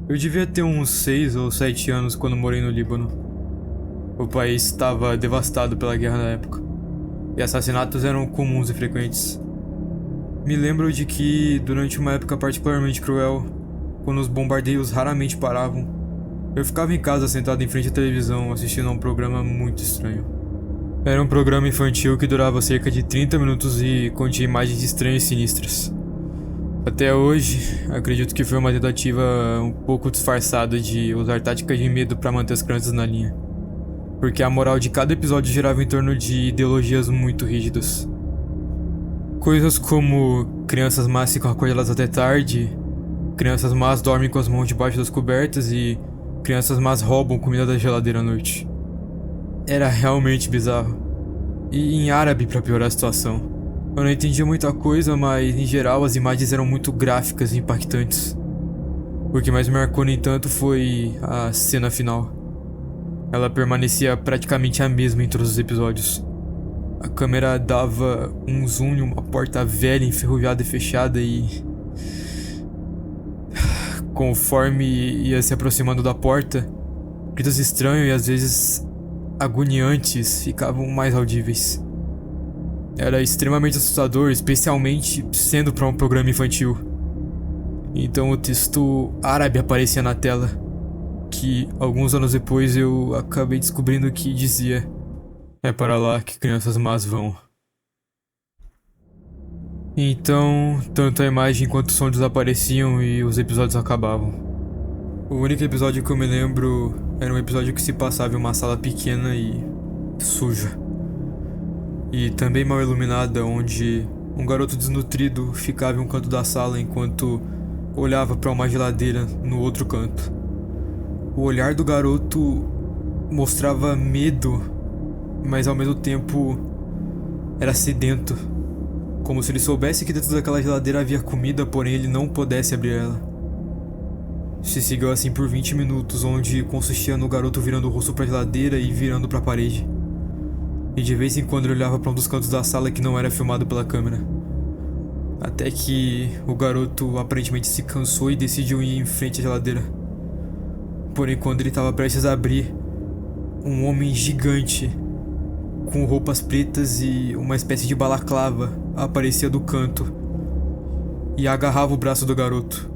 Eu devia ter uns 6 ou 7 anos quando morei no Líbano. O país estava devastado pela guerra na época, e assassinatos eram comuns e frequentes. Me lembro de que, durante uma época particularmente cruel, quando os bombardeios raramente paravam, eu ficava em casa sentado em frente à televisão assistindo a um programa muito estranho. Era um programa infantil que durava cerca de 30 minutos e continha imagens estranhas e sinistras. Até hoje, acredito que foi uma tentativa um pouco disfarçada de usar táticas de medo para manter as crianças na linha, porque a moral de cada episódio girava em torno de ideologias muito rígidas. Coisas como crianças más ficam acordadas até tarde, crianças más dormem com as mãos debaixo das cobertas e crianças más roubam comida da geladeira à noite. Era realmente bizarro. E em árabe para piorar a situação. Eu não entendia muita coisa, mas em geral as imagens eram muito gráficas e impactantes. O que mais me marcou, no entanto, foi a cena final. Ela permanecia praticamente a mesma em todos os episódios. A câmera dava um zoom em uma porta velha, enferrujada e fechada e... Conforme ia se aproximando da porta, gritos estranhos e às vezes agoniantes ficavam mais audíveis. Era extremamente assustador, especialmente sendo para um programa infantil. Então o texto árabe aparecia na tela, que alguns anos depois eu acabei descobrindo que dizia: "É para lá que crianças más vão." Então, tanto a imagem quanto o som desapareciam e os episódios acabavam. O único episódio que eu me lembro era um episódio que se passava em uma sala pequena e suja. E também mal iluminada, onde um garoto desnutrido ficava em um canto da sala enquanto olhava para uma geladeira no outro canto. O olhar do garoto mostrava medo, mas ao mesmo tempo era sedento, como se ele soubesse que dentro daquela geladeira havia comida, porém ele não pudesse abrir ela. Se seguiu assim por 20 minutos, onde consistia no garoto virando o rosto para a geladeira e virando para a parede. E de vez em quando ele olhava para um dos cantos da sala que não era filmado pela câmera. Até que o garoto aparentemente se cansou e decidiu ir em frente à geladeira. Porém, quando ele estava prestes a abrir, um homem gigante, com roupas pretas e uma espécie de balaclava, aparecia do canto e agarrava o braço do garoto.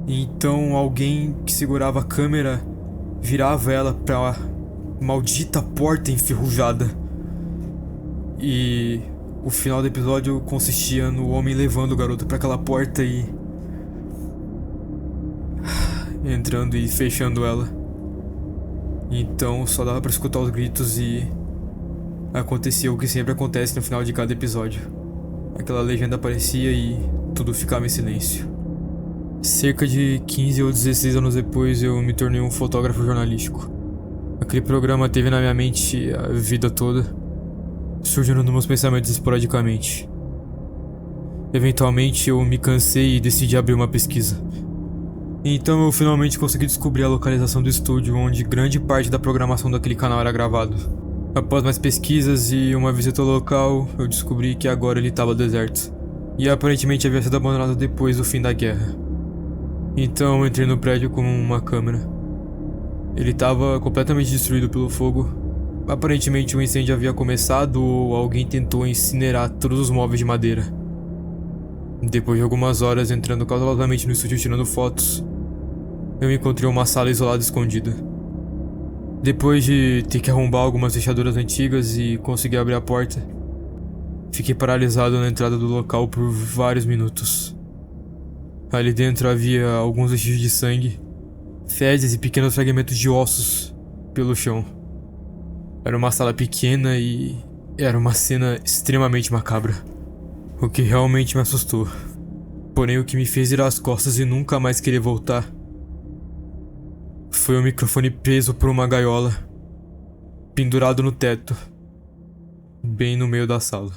E então alguém que segurava a câmera virava ela para maldita porta enferrujada. E o final do episódio consistia no homem levando o garoto para aquela porta e entrando e fechando ela. Então só dava para escutar os gritos e acontecia o que sempre acontece no final de cada episódio. Aquela legenda aparecia e tudo ficava em silêncio. Cerca de 15 ou 16 anos depois eu me tornei um fotógrafo jornalístico. Aquele programa teve na minha mente a vida toda, surgindo nos meus pensamentos esporadicamente. Eventualmente eu me cansei e decidi abrir uma pesquisa. Então eu finalmente consegui descobrir a localização do estúdio onde grande parte da programação daquele canal era gravado. Após mais pesquisas e uma visita ao local, eu descobri que agora ele estava deserto, e aparentemente havia sido abandonado depois do fim da guerra. Então eu entrei no prédio com uma câmera. Ele estava completamente destruído pelo fogo. Aparentemente um incêndio havia começado ou alguém tentou incinerar todos os móveis de madeira. Depois de algumas horas entrando cautelosamente no estúdio tirando fotos, eu encontrei uma sala isolada escondida. Depois de ter que arrombar algumas fechaduras antigas e conseguir abrir a porta, fiquei paralisado na entrada do local por vários minutos. Ali dentro havia alguns vestígios de sangue, fezes e pequenos fragmentos de ossos pelo chão. Era uma sala pequena e era uma cena extremamente macabra, o que realmente me assustou. Porém, o que me fez virar as costas e nunca mais querer voltar foi o microfone preso por uma gaiola, pendurado no teto, bem no meio da sala.